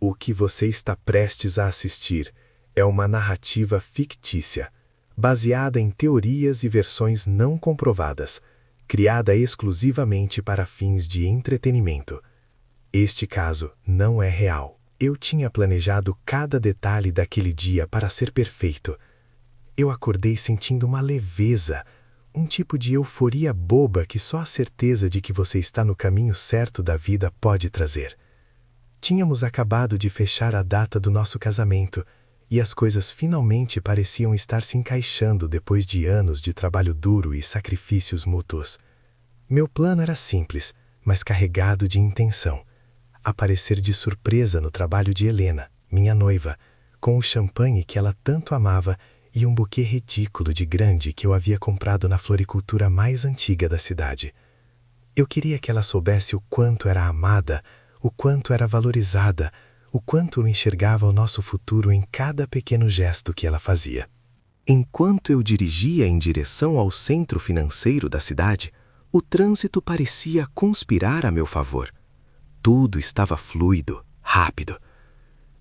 O que você está prestes a assistir é uma narrativa fictícia, baseada em teorias e versões não comprovadas, criada exclusivamente para fins de entretenimento. Este caso não é real. Eu tinha planejado cada detalhe daquele dia para ser perfeito. Eu acordei sentindo uma leveza, um tipo de euforia boba que só a certeza de que você está no caminho certo da vida pode trazer. Tínhamos acabado de fechar a data do nosso casamento, e as coisas finalmente pareciam estar se encaixando depois de anos de trabalho duro e sacrifícios mútuos. Meu plano era simples, mas carregado de intenção. Aparecer de surpresa no trabalho de Helena, minha noiva, com o champanhe que ela tanto amava e um buquê ridículo de grande que eu havia comprado na floricultura mais antiga da cidade. Eu queria que ela soubesse o quanto era amada, o quanto era valorizada, o quanto eu enxergava o nosso futuro em cada pequeno gesto que ela fazia. Enquanto eu dirigia em direção ao centro financeiro da cidade, o trânsito parecia conspirar a meu favor. Tudo estava fluido, rápido.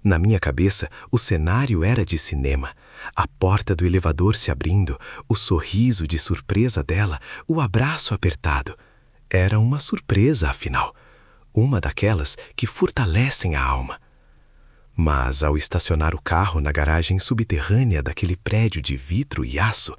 Na minha cabeça, o cenário era de cinema. A porta do elevador se abrindo, o sorriso de surpresa dela, o abraço apertado. Era uma surpresa, afinal. Uma daquelas que fortalecem a alma. Mas, ao estacionar o carro na garagem subterrânea daquele prédio de vidro e aço,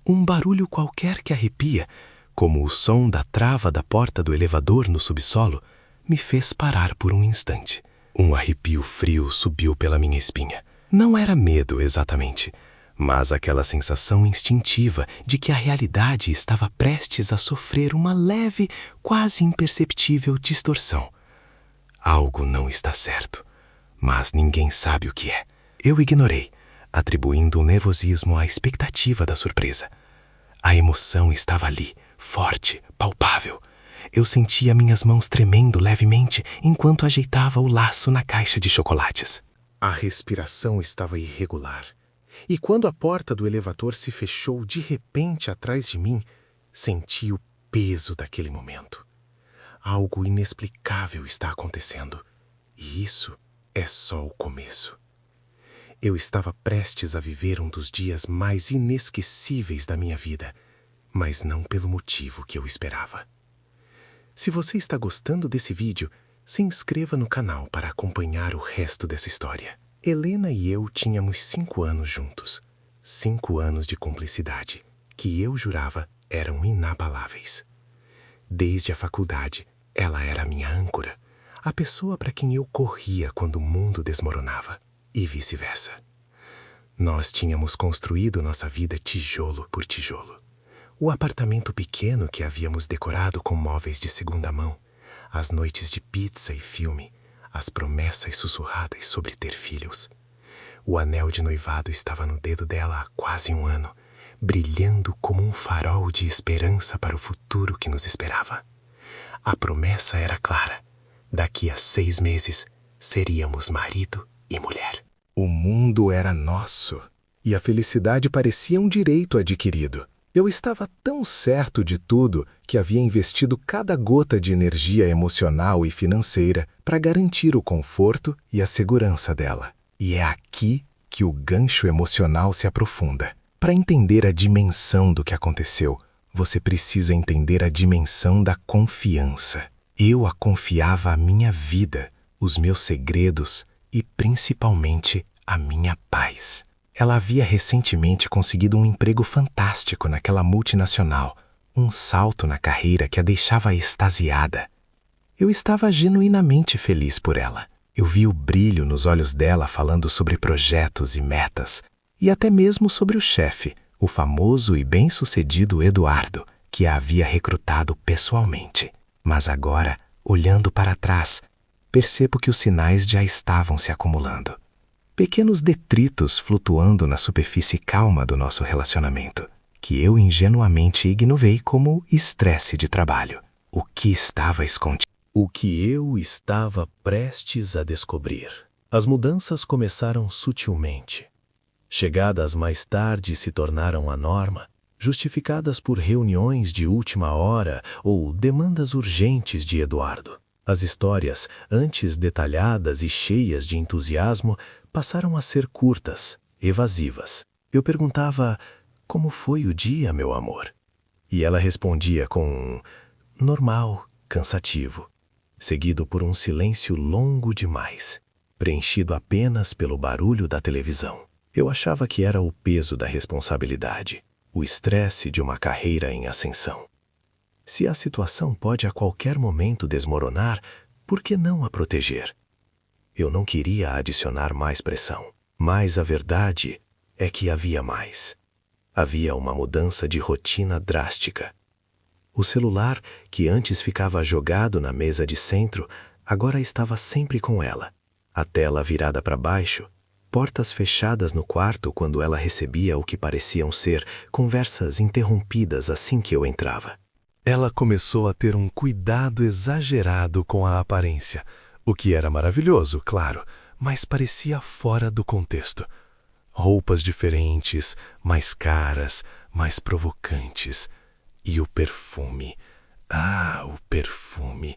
um barulho qualquer que arrepia, como o som da trava da porta do elevador no subsolo, me fez parar por um instante. Um arrepio frio subiu pela minha espinha. Não era medo exatamente, mas aquela sensação instintiva de que a realidade estava prestes a sofrer uma leve, quase imperceptível distorção. Algo não está certo, mas ninguém sabe o que é. Eu ignorei, atribuindo o nervosismo à expectativa da surpresa. A emoção estava ali, forte, palpável. Eu sentia minhas mãos tremendo levemente enquanto ajeitava o laço na caixa de chocolates. A respiração estava irregular. E quando a porta do elevador se fechou de repente atrás de mim, senti o peso daquele momento. Algo inexplicável está acontecendo. E isso é só o começo. Eu estava prestes a viver um dos dias mais inesquecíveis da minha vida, mas não pelo motivo que eu esperava. Se você está gostando desse vídeo, se inscreva no canal para acompanhar o resto dessa história. Helena e eu tínhamos 5 anos juntos. 5 anos de cumplicidade, que eu jurava eram inabaláveis. Desde a faculdade, ela era a minha âncora, a pessoa para quem eu corria quando o mundo desmoronava, e vice-versa. Nós tínhamos construído nossa vida tijolo por tijolo. O apartamento pequeno que havíamos decorado com móveis de segunda mão, as noites de pizza e filme, as promessas sussurradas sobre ter filhos. O anel de noivado estava no dedo dela há quase 1 ano, brilhando como um farol de esperança para o futuro que nos esperava. A promessa era clara. Daqui a 6 meses, seríamos marido e mulher. O mundo era nosso, e a felicidade parecia um direito adquirido. Eu estava tão certo de tudo que havia investido cada gota de energia emocional e financeira para garantir o conforto e a segurança dela. E é aqui que o gancho emocional se aprofunda. Para entender a dimensão do que aconteceu, você precisa entender a dimensão da confiança. Eu a confiava a minha vida, os meus segredos e, principalmente, a minha paz. Ela havia recentemente conseguido um emprego fantástico naquela multinacional, um salto na carreira que a deixava extasiada. Eu estava genuinamente feliz por ela. Eu vi o brilho nos olhos dela falando sobre projetos e metas, e até mesmo sobre o chefe, o famoso e bem-sucedido Eduardo, que a havia recrutado pessoalmente. Mas agora, olhando para trás, percebo que os sinais já estavam se acumulando. Pequenos detritos flutuando na superfície calma do nosso relacionamento, que eu ingenuamente ignorei como estresse de trabalho. O que estava escondido? O que eu estava prestes a descobrir. As mudanças começaram sutilmente. Chegadas mais tarde se tornaram a norma, justificadas por reuniões de última hora ou demandas urgentes de Eduardo. As histórias, antes detalhadas e cheias de entusiasmo, passaram a ser curtas, evasivas. Eu perguntava: "Como foi o dia, meu amor?" E ela respondia com um normal, cansativo, seguido por um silêncio longo demais, preenchido apenas pelo barulho da televisão. Eu achava que era o peso da responsabilidade, o estresse de uma carreira em ascensão. Se a situação pode a qualquer momento desmoronar, por que não a proteger? Eu não queria adicionar mais pressão, mas a verdade é que havia mais. Havia uma mudança de rotina drástica. O celular, que antes ficava jogado na mesa de centro, agora estava sempre com ela. A tela virada para baixo, portas fechadas no quarto quando ela recebia o que pareciam ser conversas interrompidas assim que eu entrava. Ela começou a ter um cuidado exagerado com a aparência, o que era maravilhoso, claro, mas parecia fora do contexto. Roupas diferentes, mais caras, mais provocantes. E o perfume. Ah, o perfume.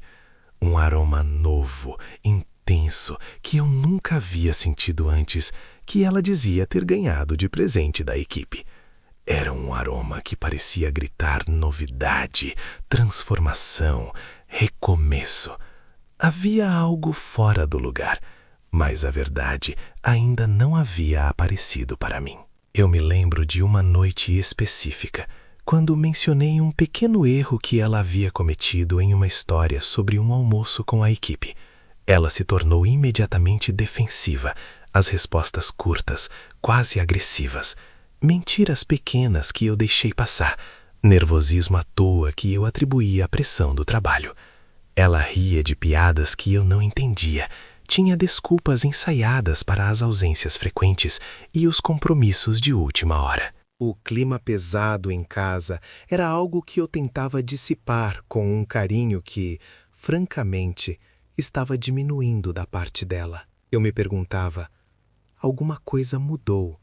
Um aroma novo, intenso, que eu nunca havia sentido antes, que ela dizia ter ganhado de presente da equipe. Era um aroma que parecia gritar novidade, transformação, recomeço. Havia algo fora do lugar, mas a verdade ainda não havia aparecido para mim. Eu me lembro de uma noite específica, quando mencionei um pequeno erro que ela havia cometido em uma história sobre um almoço com a equipe. Ela se tornou imediatamente defensiva, as respostas curtas, quase agressivas. Mentiras pequenas que eu deixei passar, nervosismo à toa que eu atribuía à pressão do trabalho. Ela ria de piadas que eu não entendia, tinha desculpas ensaiadas para as ausências frequentes e os compromissos de última hora. O clima pesado em casa era algo que eu tentava dissipar com um carinho que, francamente, estava diminuindo da parte dela. Eu me perguntava: alguma coisa mudou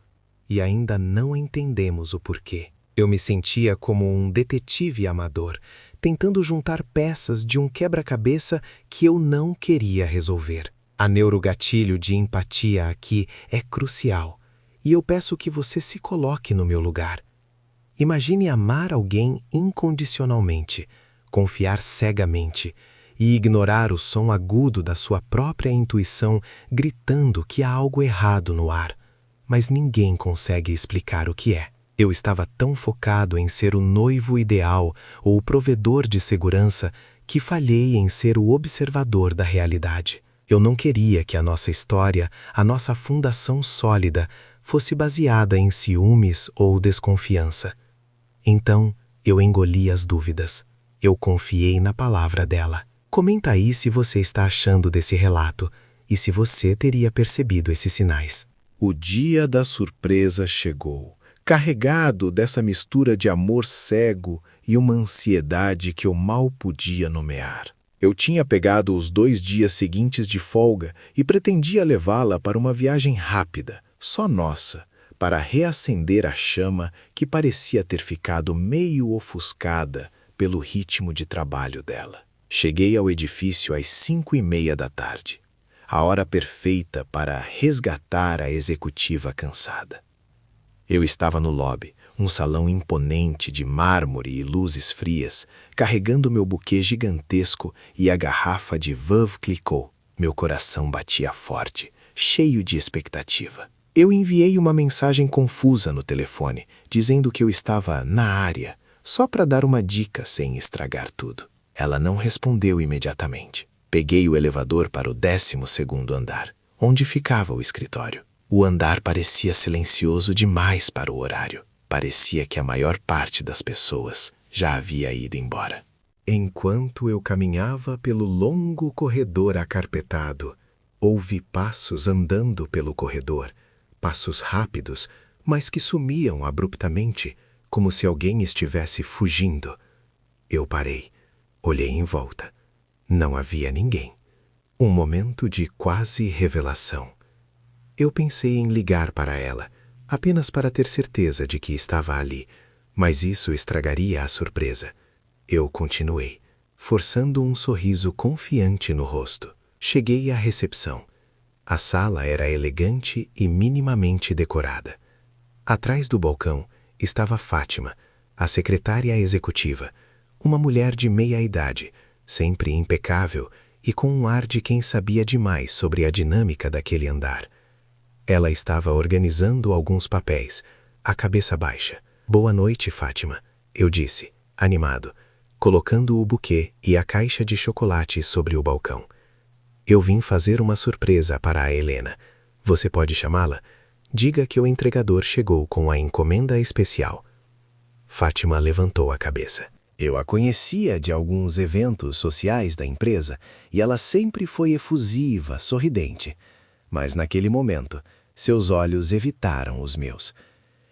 e ainda não entendemos o porquê. Eu me sentia como um detetive amador, tentando juntar peças de um quebra-cabeça que eu não queria resolver. A neurogatilho de empatia aqui é crucial, e eu peço que você se coloque no meu lugar. Imagine amar alguém incondicionalmente, confiar cegamente e ignorar o som agudo da sua própria intuição gritando que há algo errado no ar, mas ninguém consegue explicar o que é. Eu estava tão focado em ser o noivo ideal ou o provedor de segurança que falhei em ser o observador da realidade. Eu não queria que a nossa história, a nossa fundação sólida, fosse baseada em ciúmes ou desconfiança. Então, eu engoli as dúvidas. Eu confiei na palavra dela. Comenta aí se você está achando desse relato e se você teria percebido esses sinais. O dia da surpresa chegou, carregado dessa mistura de amor cego e uma ansiedade que eu mal podia nomear. Eu tinha pegado os 2 dias seguintes de folga e pretendia levá-la para uma viagem rápida, só nossa, para reacender a chama que parecia ter ficado meio ofuscada pelo ritmo de trabalho dela. Cheguei ao edifício às 5:30 da tarde, a hora perfeita para resgatar a executiva cansada. Eu estava no lobby, um salão imponente de mármore e luzes frias, carregando meu buquê gigantesco e a garrafa de Veuve Clicquot. Meu coração batia forte, cheio de expectativa. Eu enviei uma mensagem confusa no telefone, dizendo que eu estava na área, só para dar uma dica sem estragar tudo. Ela não respondeu imediatamente. Peguei o elevador para o 12º andar, onde ficava o escritório. O andar parecia silencioso demais para o horário. Parecia que a maior parte das pessoas já havia ido embora. Enquanto eu caminhava pelo longo corredor acarpetado, ouvi passos andando pelo corredor, passos rápidos, mas que sumiam abruptamente, como se alguém estivesse fugindo. Eu parei, olhei em volta. Não havia ninguém. Um momento de quase revelação. Eu pensei em ligar para ela, apenas para ter certeza de que estava ali, mas isso estragaria a surpresa. Eu continuei. forçando um sorriso confiante no rosto. Cheguei à recepção. A sala era elegante e minimamente decorada. Atrás do balcão estava Fátima, a secretária executiva, uma mulher de meia idade, sempre impecável e com um ar de quem sabia demais sobre a dinâmica daquele andar. Ela estava organizando alguns papéis, a cabeça baixa. "Boa noite, Fátima", eu disse, animado, colocando o buquê e a caixa de chocolate sobre o balcão. "Eu vim fazer uma surpresa para a Helena. Você pode chamá-la? Diga que o entregador chegou com a encomenda especial." Fátima levantou a cabeça. Eu a conhecia de alguns eventos sociais da empresa e ela sempre foi efusiva, sorridente. Mas naquele momento, seus olhos evitaram os meus.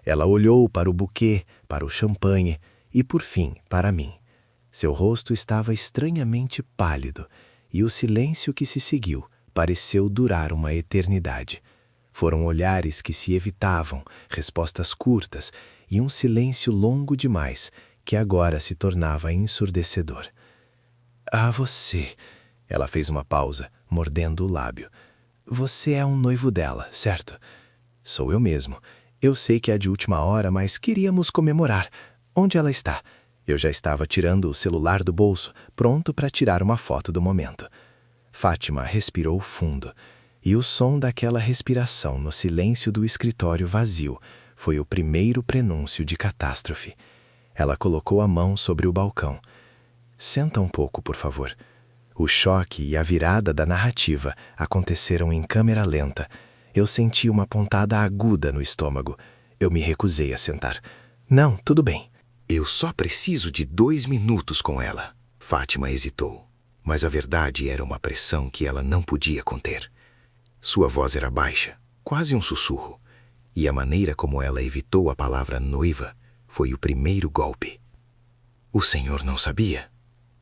Ela olhou para o buquê, para o champanhe e, por fim, para mim. Seu rosto estava estranhamente pálido e o silêncio que se seguiu pareceu durar uma eternidade. Foram olhares que se evitavam, respostas curtas e um silêncio longo demais que agora se tornava ensurdecedor. "Ah, você..." Ela fez uma pausa, mordendo o lábio. "Você é um noivo dela, certo?" "Sou eu mesmo. Eu sei que é de última hora, mas queríamos comemorar. Onde ela está?" Eu já estava tirando o celular do bolso, pronto para tirar uma foto do momento. Fátima respirou fundo, e o som daquela respiração no silêncio do escritório vazio foi o primeiro prenúncio de catástrofe. Ela colocou a mão sobre o balcão. "Senta um pouco, por favor." O choque e a virada da narrativa aconteceram em câmera lenta. Eu senti uma pontada aguda no estômago. Eu me recusei a sentar. "Não, tudo bem." "Eu só preciso de 2 minutos com ela." Fátima hesitou, mas a verdade era uma pressão que ela não podia conter. Sua voz era baixa, quase um sussurro, e a maneira como ela evitou a palavra noiva foi o primeiro golpe. "O senhor não sabia?"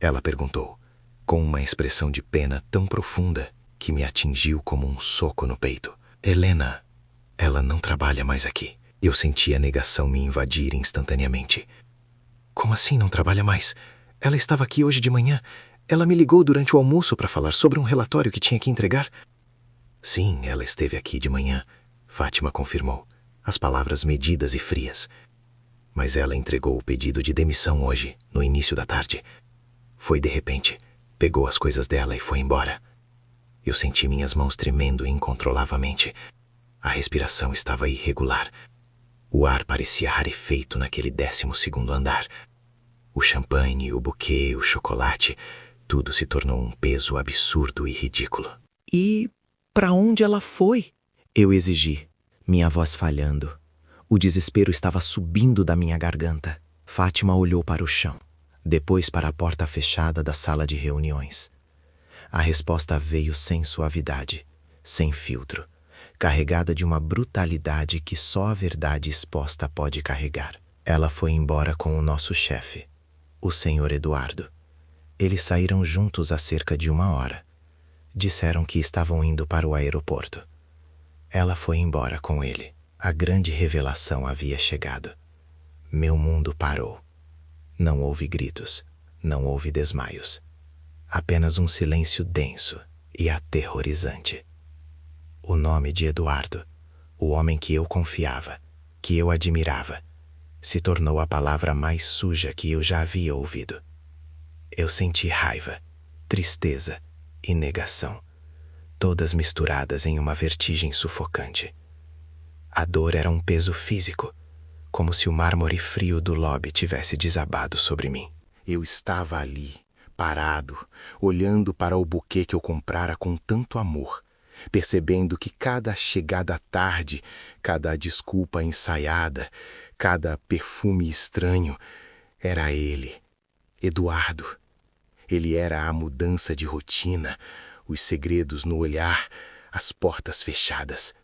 Ela perguntou, com uma expressão de pena tão profunda que me atingiu como um soco no peito. "Helena, ela não trabalha mais aqui." Eu senti a negação me invadir instantaneamente. "Como assim não trabalha mais? Ela estava aqui hoje de manhã. Ela me ligou durante o almoço para falar sobre um relatório que tinha que entregar." "Sim, ela esteve aqui de manhã", Fátima confirmou, as palavras medidas e frias. "Mas ela entregou o pedido de demissão hoje, no início da tarde. Foi de repente, pegou as coisas dela e foi embora." Eu senti minhas mãos tremendo incontrolavelmente. A respiração estava irregular. O ar parecia rarefeito naquele 12º andar. O champanhe, o buquê, o chocolate, tudo se tornou um peso absurdo e ridículo. "E para onde ela foi?" eu exigi, minha voz falhando. O desespero estava subindo da minha garganta. Fátima olhou para o chão, depois para a porta fechada da sala de reuniões. A resposta veio sem suavidade, sem filtro, carregada de uma brutalidade que só a verdade exposta pode carregar. Ela foi embora com o nosso chefe, o senhor Eduardo. Eles saíram juntos há cerca de 1 hora. Disseram que estavam indo para o aeroporto. Ela foi embora com ele. A grande revelação havia chegado. Meu mundo parou. Não houve gritos, não houve desmaios. Apenas um silêncio denso e aterrorizante. O nome de Eduardo, o homem que eu confiava, que eu admirava, se tornou a palavra mais suja que eu já havia ouvido. Eu senti raiva, tristeza e negação, todas misturadas em uma vertigem sufocante. A dor era um peso físico, como se o mármore frio do lobby tivesse desabado sobre mim. Eu estava ali, parado, olhando para o buquê que eu comprara com tanto amor, percebendo que cada chegada tarde, cada desculpa ensaiada, cada perfume estranho, era ele, Eduardo. Ele era a mudança de rotina, os segredos no olhar, as portas fechadas.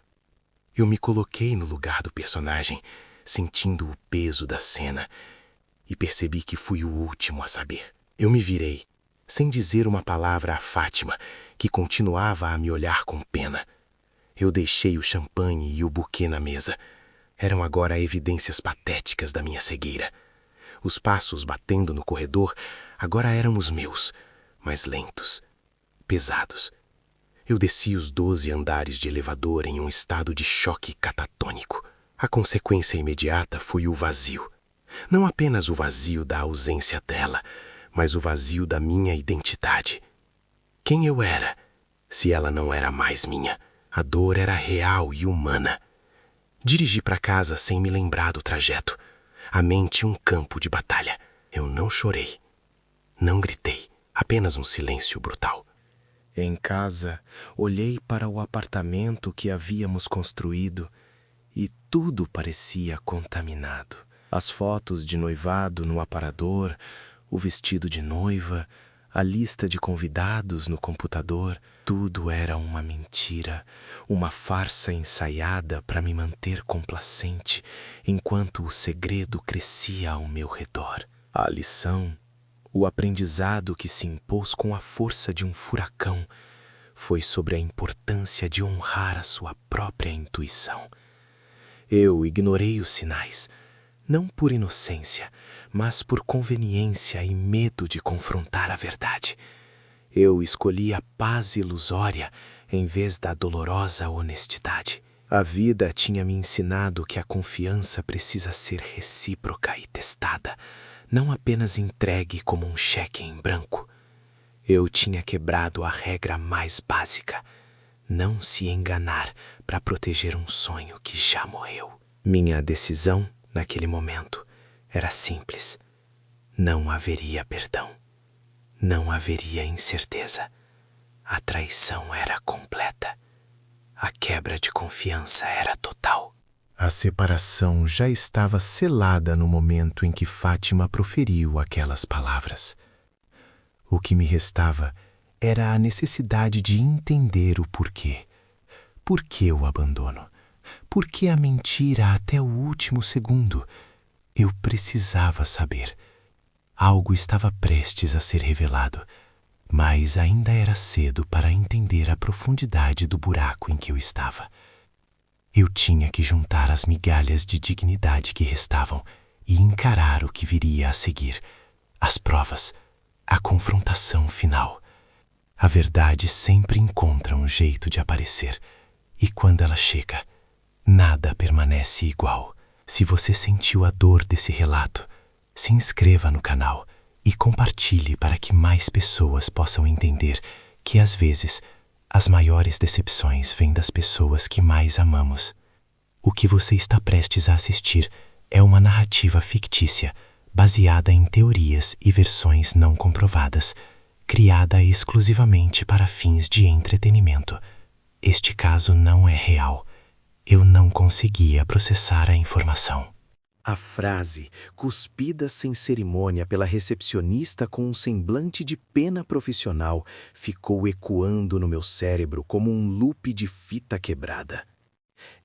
Eu me coloquei no lugar do personagem, sentindo o peso da cena, e percebi que fui o último a saber. Eu me virei, sem dizer uma palavra a Fátima, que continuava a me olhar com pena. Eu deixei o champanhe e o buquê na mesa. Eram agora evidências patéticas da minha cegueira. Os passos batendo no corredor, agora eram os meus, mais lentos, pesados. Eu desci os 12 andares de elevador em um estado de choque catatônico. A consequência imediata foi o vazio. Não apenas o vazio da ausência dela, mas o vazio da minha identidade. Quem eu era, se ela não era mais minha? A dor era real e humana. Dirigi para casa sem me lembrar do trajeto. A mente um campo de batalha. Eu não chorei, não gritei, apenas um silêncio brutal. Em casa, olhei para o apartamento que havíamos construído e tudo parecia contaminado. As fotos de noivado no aparador, o vestido de noiva, a lista de convidados no computador, tudo era uma mentira, uma farsa ensaiada para me manter complacente enquanto o segredo crescia ao meu redor. A lição, o aprendizado que se impôs com a força de um furacão, foi sobre a importância de honrar a sua própria intuição. Eu ignorei os sinais, não por inocência, mas por conveniência e medo de confrontar a verdade. Eu escolhi a paz ilusória em vez da dolorosa honestidade. A vida tinha me ensinado que a confiança precisa ser recíproca e testada, não apenas entregue como um cheque em branco. Eu tinha quebrado a regra mais básica: não se enganar para proteger um sonho que já morreu. Minha decisão, naquele momento, era simples. Não haveria perdão. Não haveria incerteza. A traição era completa. A quebra de confiança era total. A separação já estava selada no momento em que Fátima proferiu aquelas palavras. O que me restava era a necessidade de entender o porquê. Por que o abandono? Por que a mentira até o último segundo? Eu precisava saber. Algo estava prestes a ser revelado, mas ainda era cedo para entender a profundidade do buraco em que eu estava. Eu tinha que juntar as migalhas de dignidade que restavam e encarar o que viria a seguir, as provas, a confrontação final. A verdade sempre encontra um jeito de aparecer, e quando ela chega, nada permanece igual. Se você sentiu a dor desse relato, se inscreva no canal e compartilhe para que mais pessoas possam entender que, às vezes, as maiores decepções vêm das pessoas que mais amamos. O que você está prestes a assistir é uma narrativa fictícia, baseada em teorias e versões não comprovadas, criada exclusivamente para fins de entretenimento. Este caso não é real. Eu não conseguia processar a informação. A frase, cuspida sem cerimônia pela recepcionista com um semblante de pena profissional, ficou ecoando no meu cérebro como um loop de fita quebrada.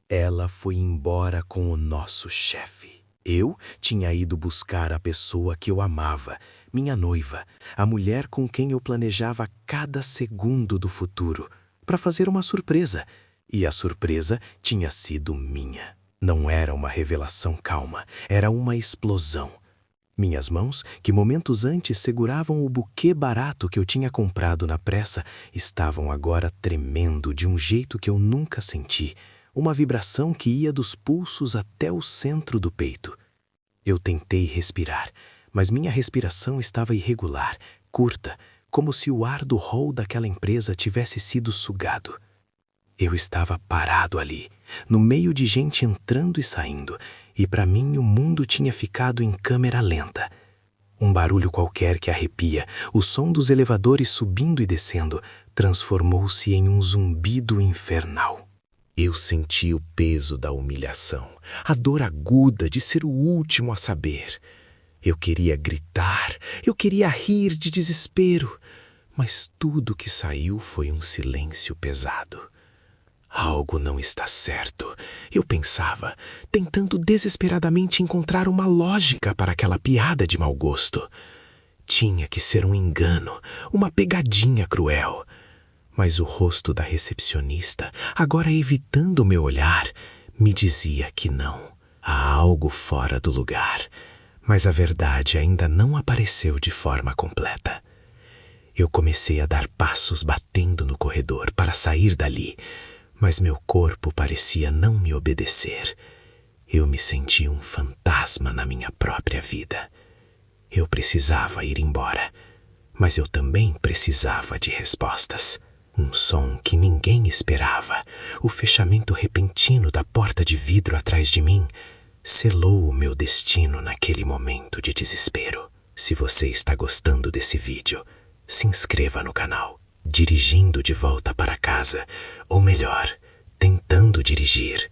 Ela foi embora com o nosso chefe. Eu tinha ido buscar a pessoa que eu amava, minha noiva, a mulher com quem eu planejava cada segundo do futuro, para fazer uma surpresa, e a surpresa tinha sido minha. Não era uma revelação calma, era uma explosão. Minhas mãos, que momentos antes seguravam o buquê barato que eu tinha comprado na pressa, estavam agora tremendo de um jeito que eu nunca senti, uma vibração que ia dos pulsos até o centro do peito. Eu tentei respirar, mas minha respiração estava irregular, curta, como se o ar do hall daquela empresa tivesse sido sugado. Eu estava parado ali, no meio de gente entrando e saindo, e para mim o mundo tinha ficado em câmera lenta. Um barulho qualquer que arrepia, o som dos elevadores subindo e descendo, transformou-se em um zumbido infernal. Eu senti o peso da humilhação, a dor aguda de ser o último a saber. Eu queria gritar, eu queria rir de desespero, mas tudo que saiu foi um silêncio pesado. Algo não está certo, eu pensava, tentando desesperadamente encontrar uma lógica para aquela piada de mau gosto. Tinha que ser um engano, uma pegadinha cruel. Mas o rosto da recepcionista, agora evitando o meu olhar, me dizia que não. Há algo fora do lugar. Mas a verdade ainda não apareceu de forma completa. Eu comecei a dar passos batendo no corredor para sair dali, mas meu corpo parecia não me obedecer. Eu me senti um fantasma na minha própria vida. Eu precisava ir embora, mas eu também precisava de respostas. Um som que ninguém esperava, o fechamento repentino da porta de vidro atrás de mim, selou o meu destino naquele momento de desespero. Se você está gostando desse vídeo, se inscreva no canal. Dirigindo de volta para casa, ou melhor, tentando dirigir,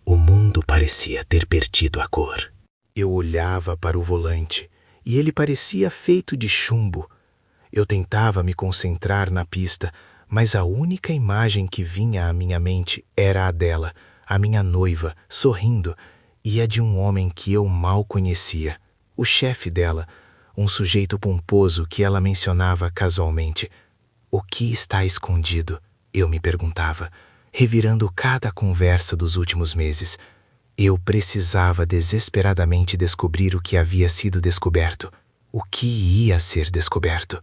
o mundo parecia ter perdido a cor. Eu olhava para o volante e ele parecia feito de chumbo. Eu tentava me concentrar na pista, mas a única imagem que vinha à minha mente era a dela, a minha noiva, sorrindo, e a de um homem que eu mal conhecia, o chefe dela, um sujeito pomposo que ela mencionava casualmente. O que está escondido? Eu me perguntava, revirando cada conversa dos últimos meses. Eu precisava desesperadamente descobrir o que havia sido descoberto, o que ia ser descoberto.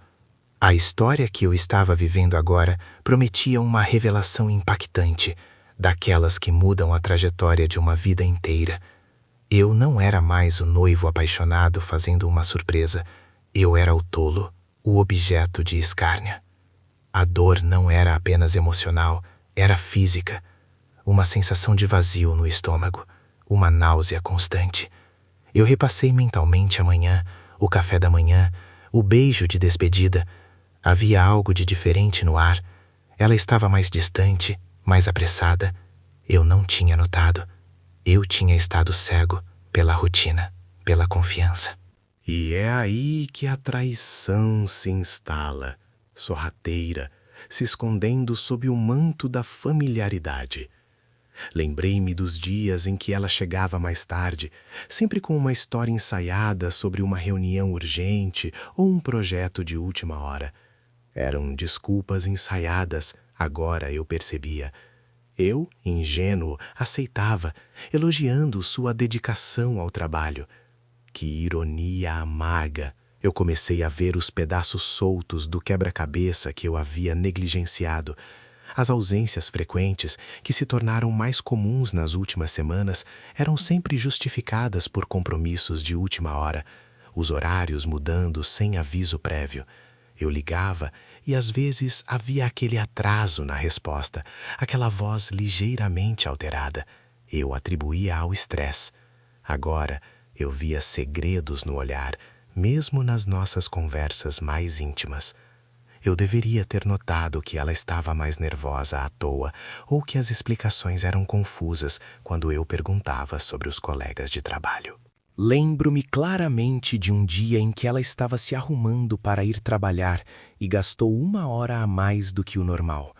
A história que eu estava vivendo agora prometia uma revelação impactante, daquelas que mudam a trajetória de uma vida inteira. Eu não era mais o noivo apaixonado fazendo uma surpresa. Eu era o tolo, o objeto de escárnia. A dor não era apenas emocional, era física. Uma sensação de vazio no estômago, uma náusea constante. Eu repassei mentalmente a manhã, o café da manhã, o beijo de despedida. Havia algo de diferente no ar. Ela estava mais distante, mais apressada. Eu não tinha notado. Eu tinha estado cego pela rotina, pela confiança. E é aí que a traição se instala, sorrateira, se escondendo sob o manto da familiaridade. Lembrei-me dos dias em que ela chegava mais tarde, sempre com uma história ensaiada sobre uma reunião urgente ou um projeto de última hora. Eram desculpas ensaiadas, agora eu percebia. Eu, ingênuo, aceitava, elogiando sua dedicação ao trabalho. Que ironia amarga! Eu comecei a ver os pedaços soltos do quebra-cabeça que eu havia negligenciado. As ausências frequentes, que se tornaram mais comuns nas últimas semanas, eram sempre justificadas por compromissos de última hora, os horários mudando sem aviso prévio. Eu ligava e às vezes havia aquele atraso na resposta, aquela voz ligeiramente alterada. Eu atribuía ao estresse. Agora eu via segredos no olhar, mesmo nas nossas conversas mais íntimas. Eu deveria ter notado que ela estava mais nervosa à toa ou que as explicações eram confusas quando eu perguntava sobre os colegas de trabalho. Lembro-me claramente de um dia em que ela estava se arrumando para ir trabalhar e gastou 1 hora a mais do que o normal.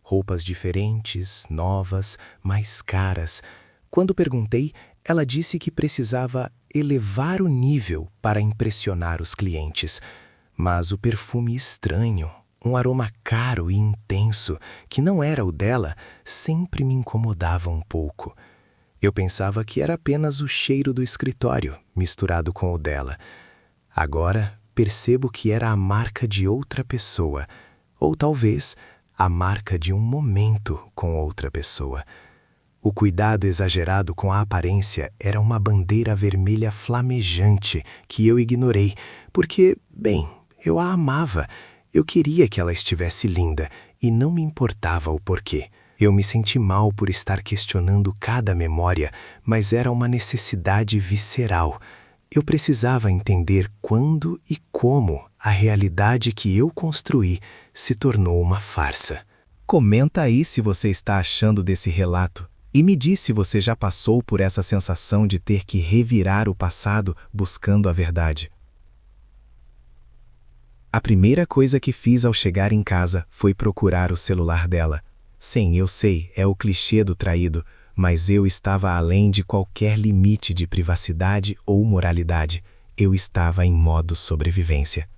Roupas diferentes, novas, mais caras. Quando perguntei, ela disse que precisava elevar o nível para impressionar os clientes. Mas o perfume estranho, um aroma caro e intenso, que não era o dela, sempre me incomodava um pouco. Eu pensava que era apenas o cheiro do escritório, misturado com o dela. Agora, percebo que era a marca de outra pessoa, ou talvez a marca de um momento com outra pessoa. O cuidado exagerado com a aparência era uma bandeira vermelha flamejante que eu ignorei, porque, bem, eu a amava. Eu queria que ela estivesse linda e não me importava o porquê. Eu me senti mal por estar questionando cada memória, mas era uma necessidade visceral. Eu precisava entender quando e como a realidade que eu construí se tornou uma farsa. Comenta aí se você está achando desse relato e me diz se você já passou por essa sensação de ter que revirar o passado buscando a verdade. A primeira coisa que fiz ao chegar em casa foi procurar o celular dela. Sim, eu sei, é o clichê do traído, mas eu estava além de qualquer limite de privacidade ou moralidade. Eu estava em modo sobrevivência.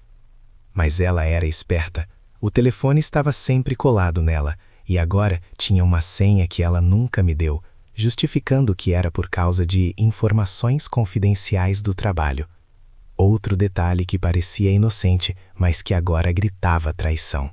Mas ela era esperta. O telefone estava sempre colado nela, e agora tinha uma senha que ela nunca me deu, justificando que era por causa de informações confidenciais do trabalho. Outro detalhe que parecia inocente, mas que agora gritava traição.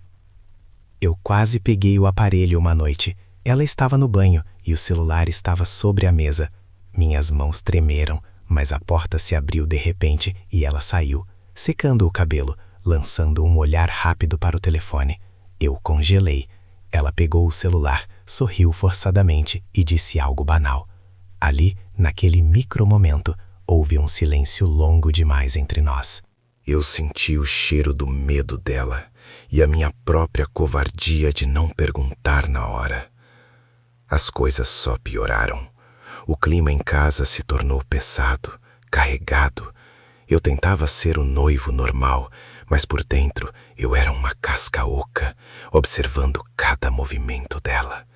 Eu quase peguei o aparelho uma noite. Ela estava no banho e o celular estava sobre a mesa. Minhas mãos tremeram, mas a porta se abriu de repente e ela saiu, secando o cabelo, lançando um olhar rápido para o telefone. Eu congelei. Ela pegou o celular, sorriu forçadamente e disse algo banal. Ali, naquele micromomento, houve um silêncio longo demais entre nós. Eu senti o cheiro do medo dela e a minha própria covardia de não perguntar na hora. As coisas só pioraram. O clima em casa se tornou pesado, carregado. Eu tentava ser o noivo normal, mas por dentro eu era uma casca oca, observando cada movimento dela.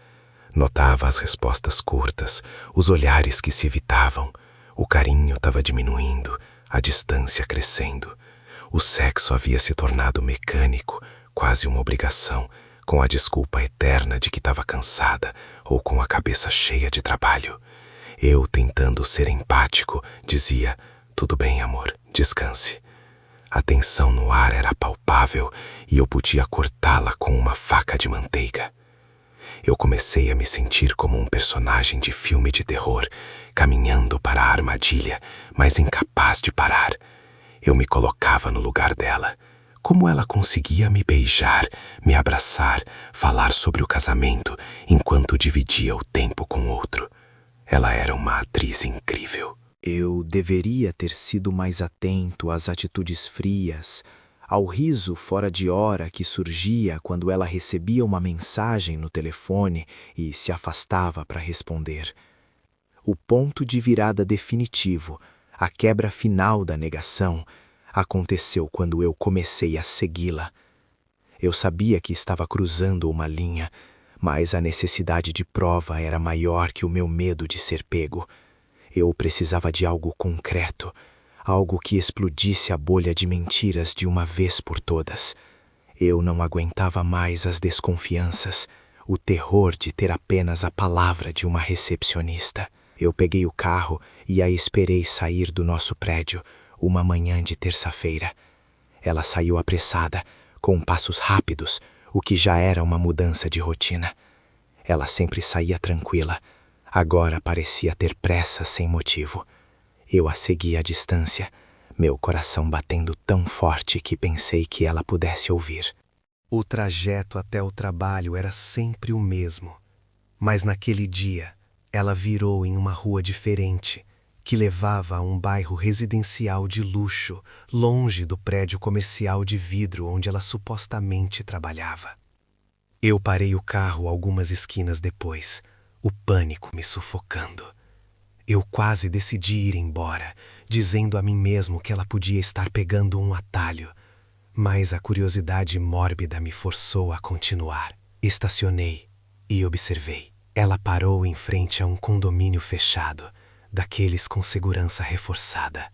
Notava as respostas curtas, os olhares que se evitavam. O carinho estava diminuindo, a distância crescendo. O sexo havia se tornado mecânico, quase uma obrigação, com a desculpa eterna de que estava cansada ou com a cabeça cheia de trabalho. Eu, tentando ser empático, dizia: "Tudo bem, amor, descanse." A tensão no ar era palpável e eu podia cortá-la com uma faca de manteiga. Eu comecei a me sentir como um personagem de filme de terror, caminhando para a armadilha, mas incapaz de parar. Eu me colocava no lugar dela. Como ela conseguia me beijar, me abraçar, falar sobre o casamento, enquanto dividia o tempo com outro? Ela era uma atriz incrível. Eu deveria ter sido mais atento às atitudes frias, ao riso fora de hora que surgia quando ela recebia uma mensagem no telefone e se afastava para responder. O ponto de virada definitivo, a quebra final da negação, aconteceu quando eu comecei a segui-la. Eu sabia que estava cruzando uma linha, mas a necessidade de prova era maior que o meu medo de ser pego. Eu precisava de algo concreto, algo que explodisse a bolha de mentiras de uma vez por todas. Eu não aguentava mais as desconfianças, o terror de ter apenas a palavra de uma recepcionista. Eu peguei o carro e a esperei sair do nosso prédio, uma manhã de terça-feira. Ela saiu apressada, com passos rápidos, o que já era uma mudança de rotina. Ela sempre saía tranquila. Agora parecia ter pressa sem motivo. Eu a segui à distância, meu coração batendo tão forte que pensei que ela pudesse ouvir. O trajeto até o trabalho era sempre o mesmo, mas naquele dia ela virou em uma rua diferente, que levava a um bairro residencial de luxo, longe do prédio comercial de vidro onde ela supostamente trabalhava. Eu parei o carro algumas esquinas depois, o pânico me sufocando. Eu quase decidi ir embora, dizendo a mim mesmo que ela podia estar pegando um atalho, mas a curiosidade mórbida me forçou a continuar. Estacionei e observei. Ela parou em frente a um condomínio fechado, daqueles com segurança reforçada,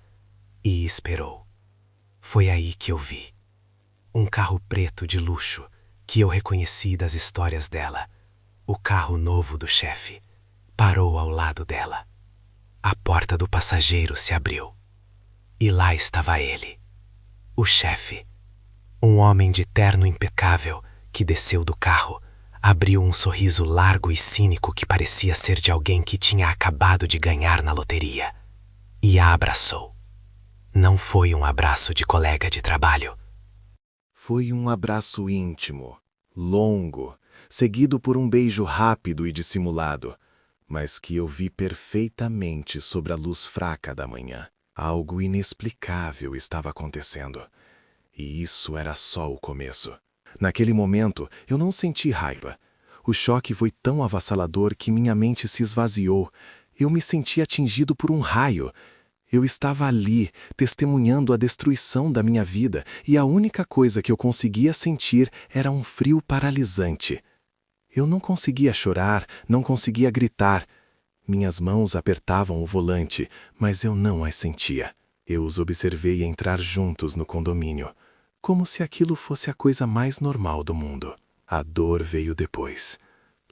e esperou. Foi aí que eu vi. Um carro preto de luxo, que eu reconheci das histórias dela. O carro novo do chefe parou ao lado dela. A porta do passageiro se abriu. E lá estava ele, o chefe. Um homem de terno impecável que desceu do carro, abriu um sorriso largo e cínico que parecia ser de alguém que tinha acabado de ganhar na loteria. E a abraçou. Não foi um abraço de colega de trabalho. Foi um abraço íntimo, longo, seguido por um beijo rápido e dissimulado, mas que eu vi perfeitamente sob a luz fraca da manhã. Algo inexplicável estava acontecendo. E isso era só o começo. Naquele momento, eu não senti raiva. O choque foi tão avassalador que minha mente se esvaziou. Eu me senti atingido por um raio. Eu estava ali, testemunhando a destruição da minha vida, e a única coisa que eu conseguia sentir era um frio paralisante. Eu não conseguia chorar, não conseguia gritar. Minhas mãos apertavam o volante, mas eu não as sentia. Eu os observei entrar juntos no condomínio, como se aquilo fosse a coisa mais normal do mundo. A dor veio depois,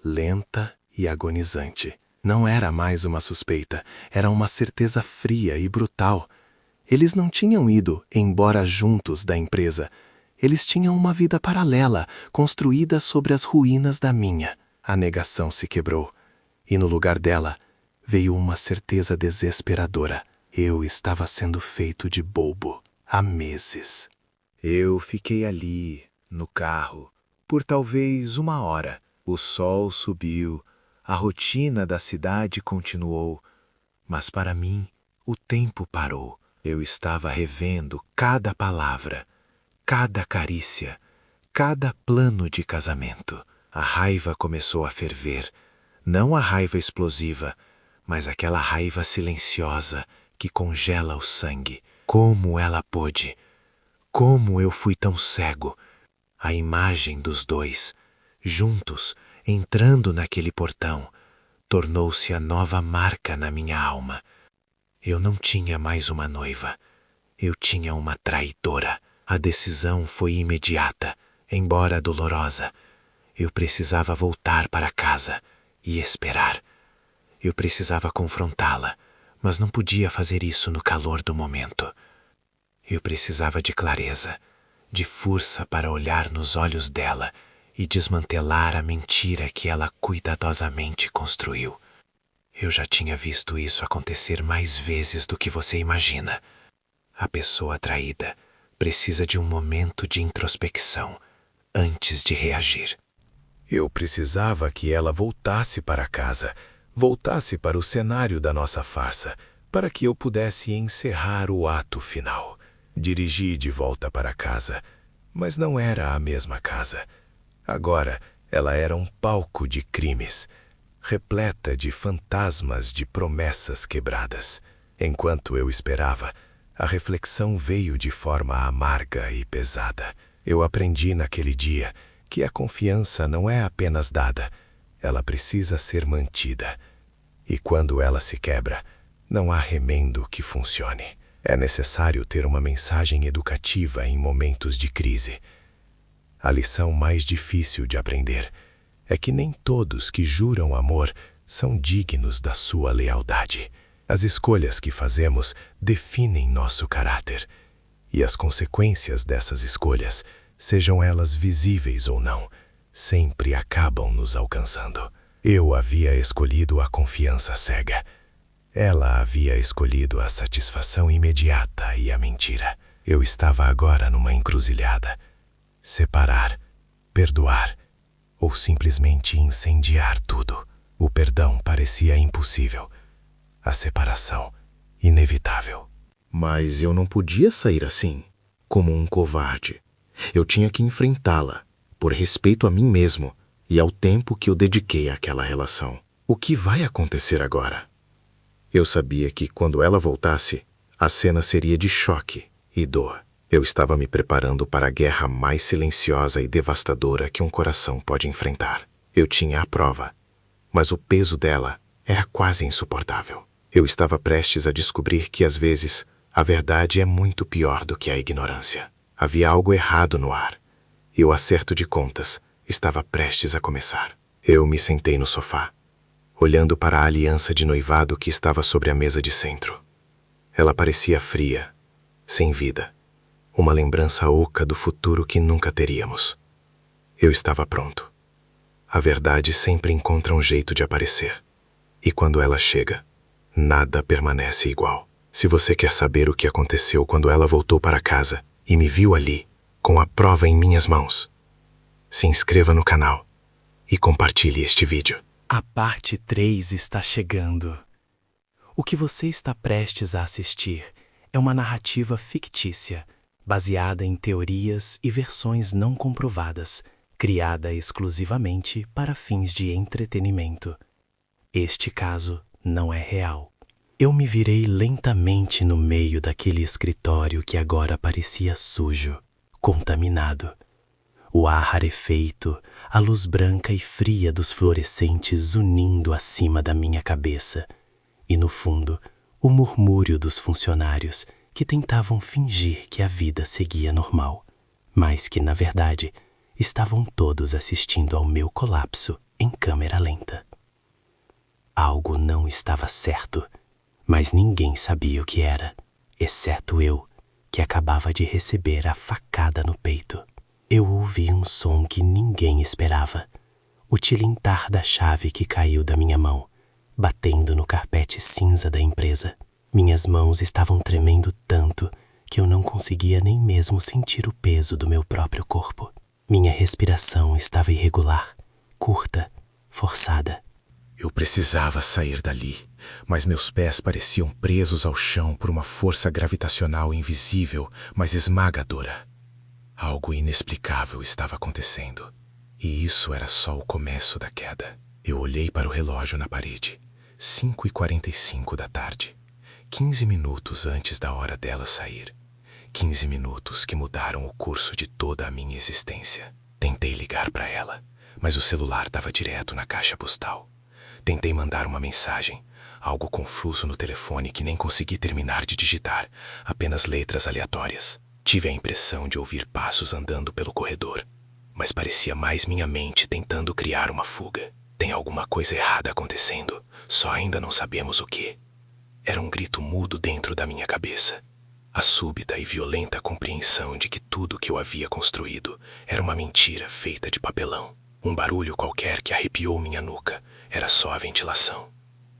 lenta e agonizante. Não era mais uma suspeita, era uma certeza fria e brutal. Eles não tinham ido embora juntos da empresa. Eles tinham uma vida paralela, construída sobre as ruínas da minha. A negação se quebrou, e no lugar dela veio uma certeza desesperadora. Eu estava sendo feito de bobo há meses. Eu fiquei ali, no carro, por talvez 1 hora. O sol subiu, a rotina da cidade continuou, mas para mim o tempo parou. Eu estava revendo cada palavra, cada carícia, cada plano de casamento. A raiva começou a ferver, não a raiva explosiva, mas aquela raiva silenciosa que congela o sangue. Como ela pôde? Como eu fui tão cego? A imagem dos dois, juntos, entrando naquele portão, tornou-se a nova marca na minha alma. Eu não tinha mais uma noiva. Eu tinha uma traidora. A decisão foi imediata, embora dolorosa. Eu precisava voltar para casa e esperar. Eu precisava confrontá-la, mas não podia fazer isso no calor do momento. Eu precisava de clareza, de força para olhar nos olhos dela e desmantelar a mentira que ela cuidadosamente construiu. Eu já tinha visto isso acontecer mais vezes do que você imagina. A pessoa traída precisa de um momento de introspecção antes de reagir. Eu precisava que ela voltasse para casa, voltasse para o cenário da nossa farsa, para que eu pudesse encerrar o ato final. Dirigi de volta para casa, mas não era a mesma casa. Agora, ela era um palco de crimes, repleta de fantasmas de promessas quebradas. Enquanto eu esperava, a reflexão veio de forma amarga e pesada. Eu aprendi naquele dia que a confiança não é apenas dada, ela precisa ser mantida. E quando ela se quebra, não há remendo que funcione. É necessário ter uma mensagem educativa em momentos de crise. A lição mais difícil de aprender é que nem todos que juram amor são dignos da sua lealdade. As escolhas que fazemos definem nosso caráter, e as consequências dessas escolhas, sejam elas visíveis ou não, sempre acabam nos alcançando. Eu havia escolhido a confiança cega. Ela havia escolhido a satisfação imediata e a mentira. Eu estava agora numa encruzilhada. Separar, perdoar ou simplesmente incendiar tudo. O perdão parecia impossível. A separação, inevitável. Mas eu não podia sair assim, como um covarde. Eu tinha que enfrentá-la, por respeito a mim mesmo e ao tempo que eu dediquei àquela relação. O que vai acontecer agora? Eu sabia que, quando ela voltasse, a cena seria de choque e dor. Eu estava me preparando para a guerra mais silenciosa e devastadora que um coração pode enfrentar. Eu tinha a prova, mas o peso dela era quase insuportável. Eu estava prestes a descobrir que, às vezes, a verdade é muito pior do que a ignorância. Havia algo errado no ar, e o acerto de contas estava prestes a começar. Eu me sentei no sofá, olhando para a aliança de noivado que estava sobre a mesa de centro. Ela parecia fria, sem vida, uma lembrança oca do futuro que nunca teríamos. Eu estava pronto. A verdade sempre encontra um jeito de aparecer, e quando ela chega, nada permanece igual. Se você quer saber o que aconteceu quando ela voltou para casa e me viu ali, com a prova em minhas mãos, se inscreva no canal e compartilhe este vídeo. A parte 3 está chegando. O que você está prestes a assistir é uma narrativa fictícia, baseada em teorias e versões não comprovadas, criada exclusivamente para fins de entretenimento. Este caso não é real. Eu me virei lentamente no meio daquele escritório que agora parecia sujo, contaminado. O ar rarefeito, a luz branca e fria dos fluorescentes unindo acima da minha cabeça, e no fundo, o murmúrio dos funcionários que tentavam fingir que a vida seguia normal, mas que, na verdade, estavam todos assistindo ao meu colapso em câmera lenta. Algo não estava certo, mas ninguém sabia o que era. exceto eu, que acabava de receber a facada no peito. Eu ouvi um som que ninguém esperava. O tilintar da chave que caiu da minha mão, batendo no carpete cinza da empresa. Minhas mãos estavam tremendo tanto que eu não conseguia nem mesmo sentir o peso do meu próprio corpo. Minha respiração estava irregular, curta, forçada. Eu precisava sair dali, mas meus pés pareciam presos ao chão por uma força gravitacional invisível, mas esmagadora. Algo inexplicável estava acontecendo. E isso era só o começo da queda. Eu olhei para o relógio na parede. 5h45 da tarde. 15 minutos antes da hora dela sair. 15 minutos que mudaram o curso de toda a minha existência. Tentei ligar para ela, mas o celular estava direto na caixa postal. Tentei mandar uma mensagem, algo confuso no telefone que nem consegui terminar de digitar, apenas letras aleatórias. Tive a impressão de ouvir passos andando pelo corredor, mas parecia mais minha mente tentando criar uma fuga. Tem alguma coisa errada acontecendo, só ainda não sabemos o que. Era um grito mudo dentro da minha cabeça. A súbita e violenta compreensão de que tudo que eu havia construído era uma mentira feita de papelão. Um barulho qualquer que arrepiou minha nuca. Era só a ventilação.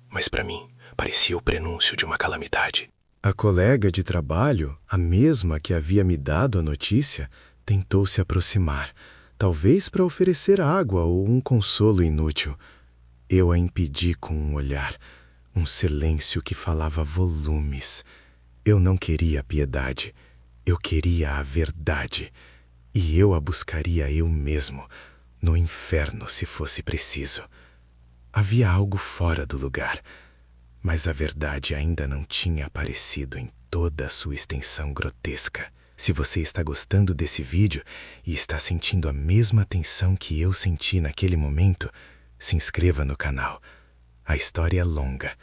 Mas para mim, parecia o prenúncio de uma calamidade. A colega de trabalho, a mesma que havia me dado a notícia, tentou se aproximar, talvez para oferecer água ou um consolo inútil. Eu a impedi com um olhar, um silêncio que falava volumes. Eu não queria a piedade, eu queria a verdade. E eu a buscaria eu mesmo, no inferno se fosse preciso. Havia algo fora do lugar, mas a verdade ainda não tinha aparecido em toda a sua extensão grotesca. Se você está gostando desse vídeo e está sentindo a mesma tensão que eu senti naquele momento, se inscreva no canal. A história é longa,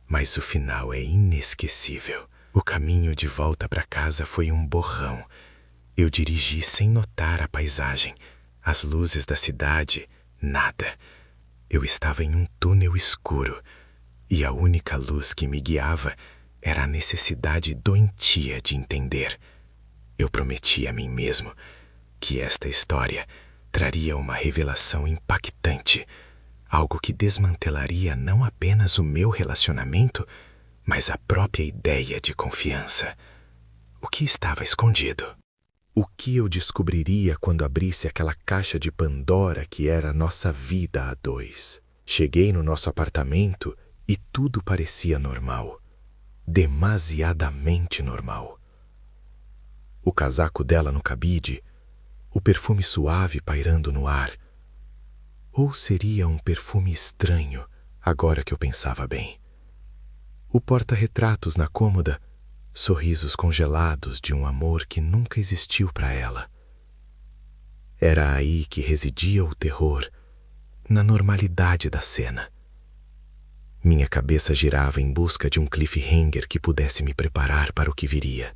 mas o final é inesquecível. O caminho de volta para casa foi um borrão. Eu dirigi sem notar a paisagem, as luzes da cidade, nada. Eu estava em um túnel escuro, e a única luz que me guiava era a necessidade doentia de entender. Eu prometi a mim mesmo que esta história traria uma revelação impactante, algo que desmantelaria não apenas o meu relacionamento, mas a própria ideia de confiança. O que estava escondido? O que eu descobriria quando abrisse aquela caixa de Pandora que era nossa vida a dois? Cheguei no nosso apartamento e tudo parecia normal. Demasiadamente normal. O casaco dela no cabide, o perfume suave pairando no ar. Ou seria um perfume estranho, agora que eu pensava bem. O porta-retratos na cômoda, sorrisos congelados de um amor que nunca existiu para ela. Era aí que residia o terror, na normalidade da cena. Minha cabeça girava em busca de um cliffhanger que pudesse me preparar para o que viria.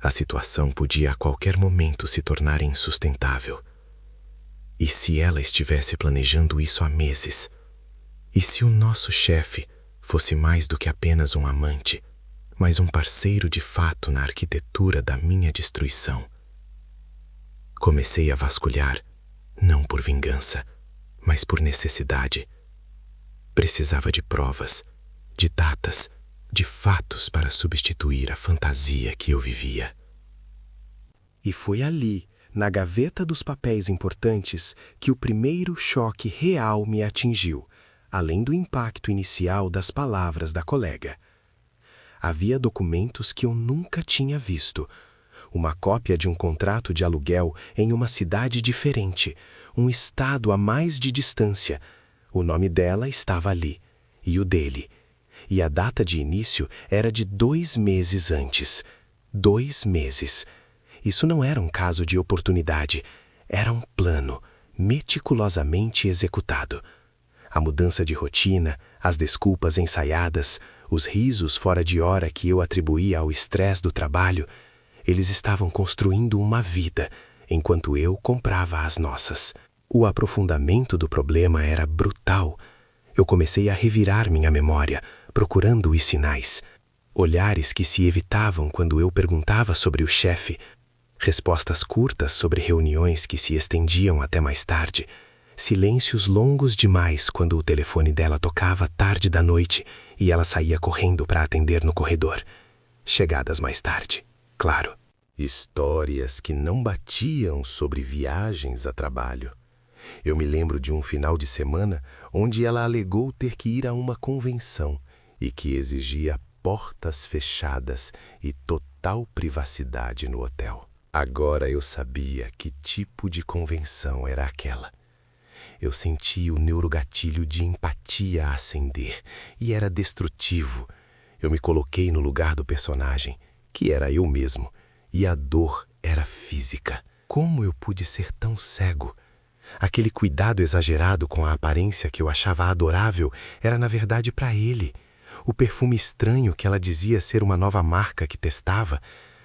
A situação podia a qualquer momento se tornar insustentável. E se ela estivesse planejando isso há meses? E se o nosso chefe fosse mais do que apenas um amante, mas um parceiro de fato na arquitetura da minha destruição? Comecei a vasculhar, não por vingança, mas por necessidade. Precisava de provas, de datas, de fatos para substituir a fantasia que eu vivia. E foi ali, na gaveta dos papéis importantes, que o primeiro choque real me atingiu, além do impacto inicial das palavras da colega. Havia documentos que eu nunca tinha visto. Uma cópia de um contrato de aluguel em uma cidade diferente, um estado a mais de distância. O nome dela estava ali, e o dele. E a data de início era de 2 meses antes. 2 meses. Isso não era um caso de oportunidade, era um plano, meticulosamente executado. A mudança de rotina, as desculpas ensaiadas, os risos fora de hora que eu atribuía ao estresse do trabalho, eles estavam construindo uma vida, enquanto eu comprava as nossas. O aprofundamento do problema era brutal. Eu comecei a revirar minha memória, procurando os sinais. olhares que se evitavam quando eu perguntava sobre o chefe, respostas curtas sobre reuniões que se estendiam até mais tarde, silêncios longos demais quando o telefone dela tocava tarde da noite e ela saía correndo para atender no corredor. Chegadas mais tarde, claro. Histórias que não batiam sobre viagens a trabalho. Eu me lembro de um final de semana onde ela alegou ter que ir a uma convenção e que exigia portas fechadas e total privacidade no hotel. Agora eu sabia que tipo de convenção era aquela. Eu senti o neurogatilho de empatia acender e era destrutivo. Eu me coloquei no lugar do personagem, que era eu mesmo, e a dor era física. Como eu pude ser tão cego? Aquele cuidado exagerado com a aparência que eu achava adorável era na verdade para ele. O perfume estranho que ela dizia ser uma nova marca que testava,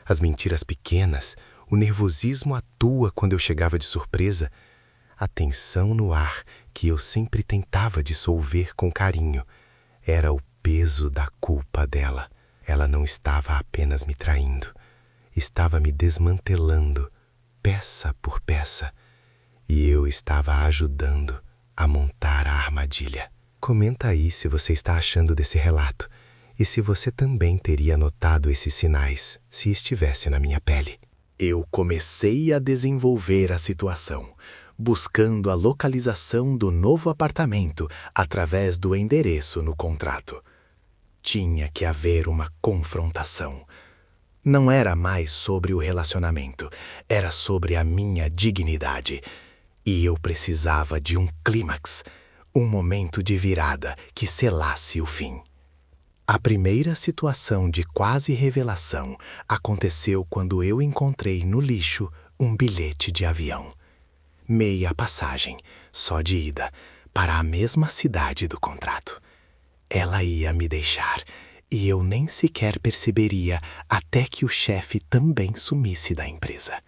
as mentiras pequenas, o nervosismo à toa quando eu chegava de surpresa, a tensão no ar que eu sempre tentava dissolver com carinho. Era o peso da culpa dela. Ela não estava apenas me traindo, estava me desmantelando, peça por peça. E eu estava ajudando a montar a armadilha. Comenta aí se você está achando desse relato e se você também teria notado esses sinais se estivesse na minha pele. Eu comecei a desenvolver a situação, buscando a localização do novo apartamento através do endereço no contrato. Tinha que haver uma confrontação. Não era mais sobre o relacionamento, era sobre a minha dignidade. E eu precisava de um clímax, um momento de virada que selasse o fim. A primeira situação de quase revelação aconteceu quando eu encontrei no lixo um bilhete de avião. Meia passagem, só de ida, para a mesma cidade do contrato. Ela ia me deixar, e eu nem sequer perceberia até que o chefe também sumisse da empresa.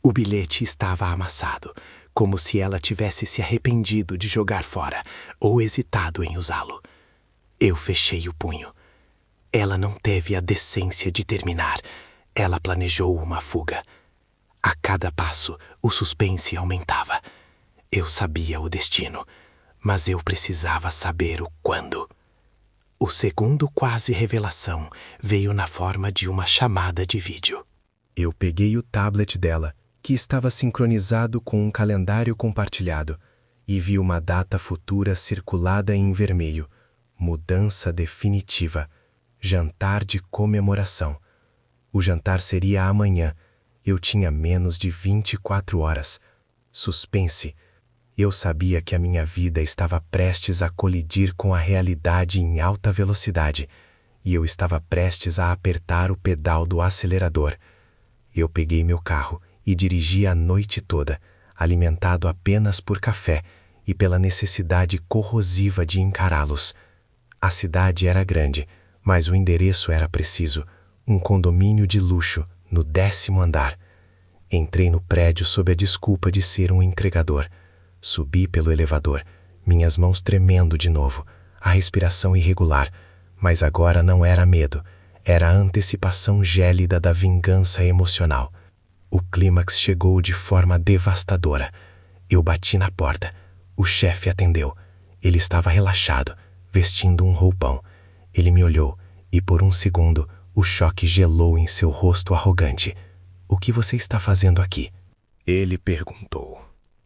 O bilhete estava amassado, como se ela tivesse se arrependido de jogar fora ou hesitado em usá-lo. Eu fechei o punho. Ela não teve a decência de terminar. Ela planejou uma fuga. A cada passo, o suspense aumentava. Eu sabia o destino, mas eu precisava saber o quando. O segundo quase revelação veio na forma de uma chamada de vídeo. Eu peguei o tablet dela, que estava sincronizado com um calendário compartilhado, e vi uma data futura circulada em vermelho. Mudança definitiva. Jantar de comemoração. O jantar seria amanhã. Eu tinha menos de 24 horas. Suspense. Eu sabia que a minha vida estava prestes a colidir com a realidade em alta velocidade, e eu estava prestes a apertar o pedal do acelerador. Eu peguei meu carro e dirigi a noite toda, alimentado apenas por café e pela necessidade corrosiva de encará-los. A cidade era grande, mas o endereço era preciso, um condomínio de luxo, no 10º andar. Entrei no prédio sob a desculpa de ser um entregador. Subi pelo elevador, minhas mãos tremendo de novo, a respiração irregular, mas agora não era medo, era a antecipação gélida da vingança emocional. O clímax chegou de forma devastadora. Eu bati na porta. O chefe atendeu. Ele estava relaxado, vestindo um roupão. Ele me olhou e, por um segundo, o choque gelou em seu rosto arrogante. "O que você está fazendo aqui?" Ele perguntou,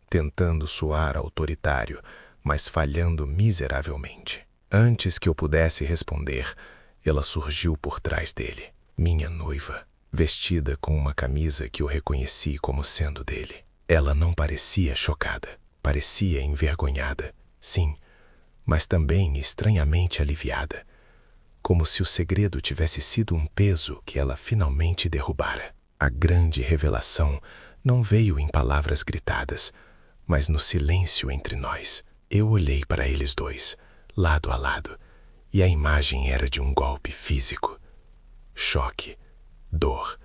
tentando soar autoritário, mas falhando miseravelmente. Antes que eu pudesse responder, ela surgiu por trás dele, minha noiva, vestida com uma camisa que eu reconheci como sendo dele. Ela não parecia chocada, parecia envergonhada, sim, mas também estranhamente aliviada, como se o segredo tivesse sido um peso que ela finalmente derrubara. A grande revelação não veio em palavras gritadas, mas no silêncio entre nós. Eu olhei para eles dois, lado a lado, e a imagem era de um golpe físico. Choque, dor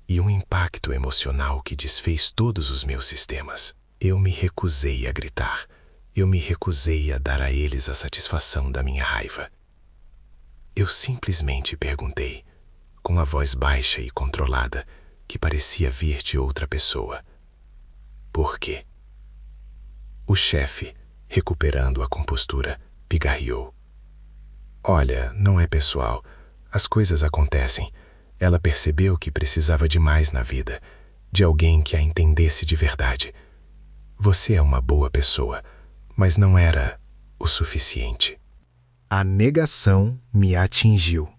e um impacto emocional que desfez todos os meus sistemas. Eu me recusei a gritar. Eu me recusei a dar a eles a satisfação da minha raiva. Eu simplesmente perguntei, com a voz baixa e controlada, que parecia vir de outra pessoa. Por quê? O chefe, recuperando a compostura, pigarreou. Olha, não é pessoal. As coisas acontecem. Ela percebeu que precisava de mais na vida, de alguém que a entendesse de verdade. Você é uma boa pessoa, mas não era o suficiente. A negação me atingiu.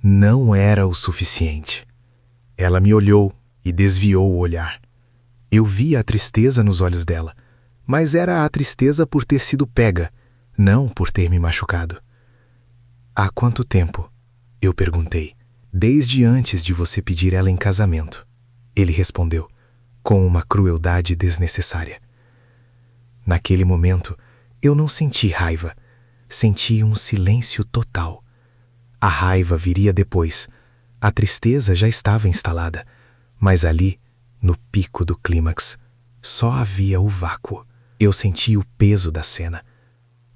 Não era o suficiente. Ela me olhou e desviou o olhar. Eu vi a tristeza nos olhos dela, mas era a tristeza por ter sido pega, não por ter me machucado. Há quanto tempo? Eu perguntei. Desde antes de você pedir ela em casamento. Ele respondeu, com uma crueldade desnecessária. Naquele momento, eu não senti raiva. Senti um silêncio total. A raiva viria depois. A tristeza já estava instalada. Mas ali, no pico do clímax, só havia o vácuo. Eu senti o peso da cena.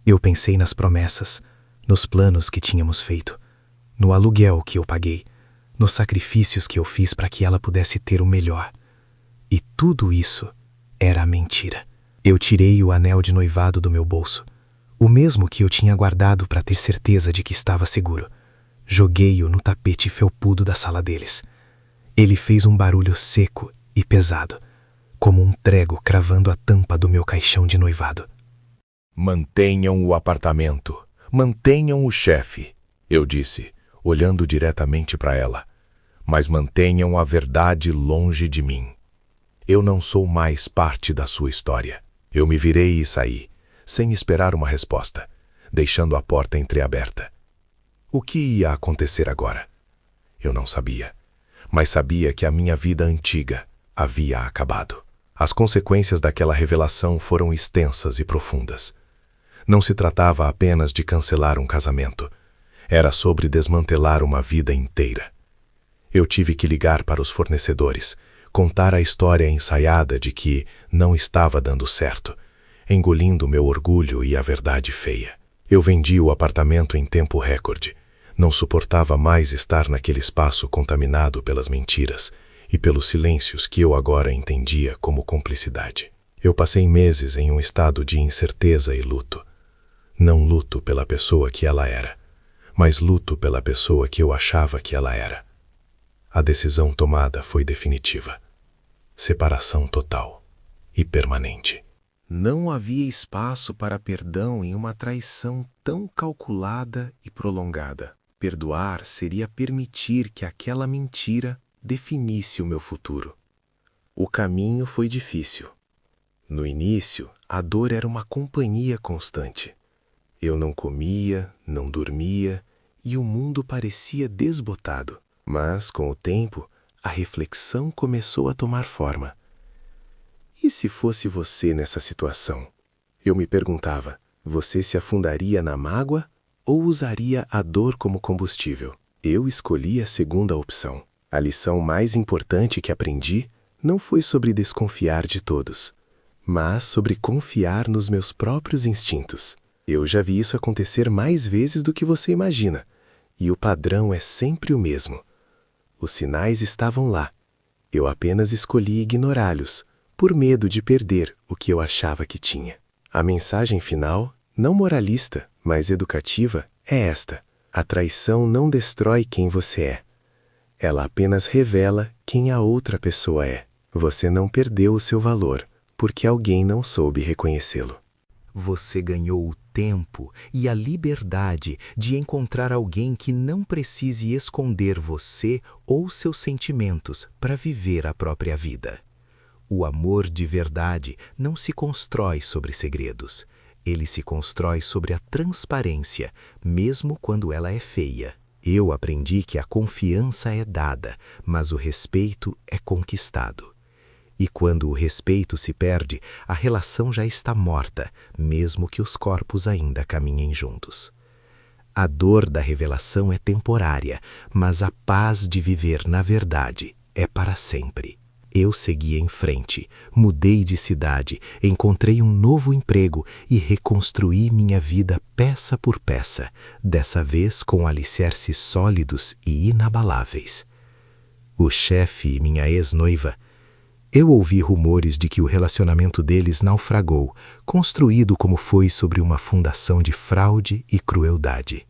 Eu pensei nas promessas, nos planos que tínhamos feito, no aluguel que eu paguei, nos sacrifícios que eu fiz para que ela pudesse ter o melhor. E tudo isso era mentira. Eu tirei o anel de noivado do meu bolso, o mesmo que eu tinha guardado para ter certeza de que estava seguro. Joguei-o no tapete felpudo da sala deles. Ele fez um barulho seco e pesado, como um prego cravando a tampa do meu caixão de noivado. Mantenham o apartamento. Mantenham o chefe, eu disse, olhando diretamente para ela. Mas mantenham a verdade longe de mim. Eu não sou mais parte da sua história. Eu me virei e saí, sem esperar uma resposta, deixando a porta entreaberta. O que ia acontecer agora? Eu não sabia, mas sabia que a minha vida antiga havia acabado. As consequências daquela revelação foram extensas e profundas. Não se tratava apenas de cancelar um casamento. Era sobre desmantelar uma vida inteira. Eu tive que ligar para os fornecedores, contar a história ensaiada de que não estava dando certo, engolindo meu orgulho e a verdade feia. Eu vendi o apartamento em tempo recorde. Não suportava mais estar naquele espaço contaminado pelas mentiras e pelos silêncios que eu agora entendia como cumplicidade. Eu passei meses em um estado de incerteza e luto. Não luto pela pessoa que ela era, mas luto pela pessoa que eu achava que ela era. A decisão tomada foi definitiva. Separação total e permanente. Não havia espaço para perdão em uma traição tão calculada e prolongada. Perdoar seria permitir que aquela mentira definisse o meu futuro. O caminho foi difícil. No início, a dor era uma companhia constante. Eu não comia, não dormia e o mundo parecia desbotado. Mas, com o tempo, a reflexão começou a tomar forma. E se fosse você nessa situação? Eu me perguntava, você se afundaria na mágoa ou usaria a dor como combustível? Eu escolhi a segunda opção. A lição mais importante que aprendi não foi sobre desconfiar de todos, mas sobre confiar nos meus próprios instintos. Eu já vi isso acontecer mais vezes do que você imagina, e o padrão é sempre o mesmo. Os sinais estavam lá. Eu apenas escolhi ignorá-los, por medo de perder o que eu achava que tinha. A mensagem final, não moralista, mas educativa, é esta: a traição não destrói quem você é. Ela apenas revela quem a outra pessoa é. Você não perdeu o seu valor, porque alguém não soube reconhecê-lo. Você ganhou o tempo e a liberdade de encontrar alguém que não precise esconder você ou seus sentimentos para viver a própria vida. O amor de verdade não se constrói sobre segredos. Ele se constrói sobre a transparência, mesmo quando ela é feia. Eu aprendi que a confiança é dada, mas o respeito é conquistado. E quando o respeito se perde, a relação já está morta, mesmo que os corpos ainda caminhem juntos. A dor da revelação é temporária, mas a paz de viver na verdade é para sempre. Eu segui em frente, mudei de cidade, encontrei um novo emprego e reconstruí minha vida peça por peça, dessa vez com alicerces sólidos e inabaláveis. O chefe e minha ex-noiva. Eu ouvi rumores de que o relacionamento deles naufragou, construído como foi sobre uma fundação de fraude e crueldade.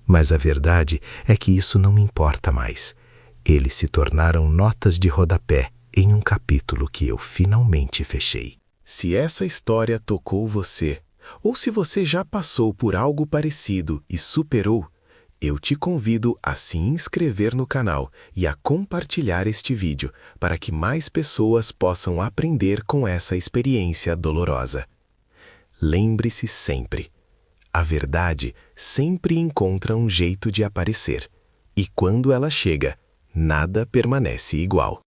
Mas a verdade é que isso não me importa mais. Eles se tornaram notas de rodapé em um capítulo que eu finalmente fechei. Se essa história tocou você, ou se você já passou por algo parecido e superou, eu te convido a se inscrever no canal e a compartilhar este vídeo para que mais pessoas possam aprender com essa experiência dolorosa. Lembre-se sempre, a verdade sempre encontra um jeito de aparecer, e quando ela chega, nada permanece igual.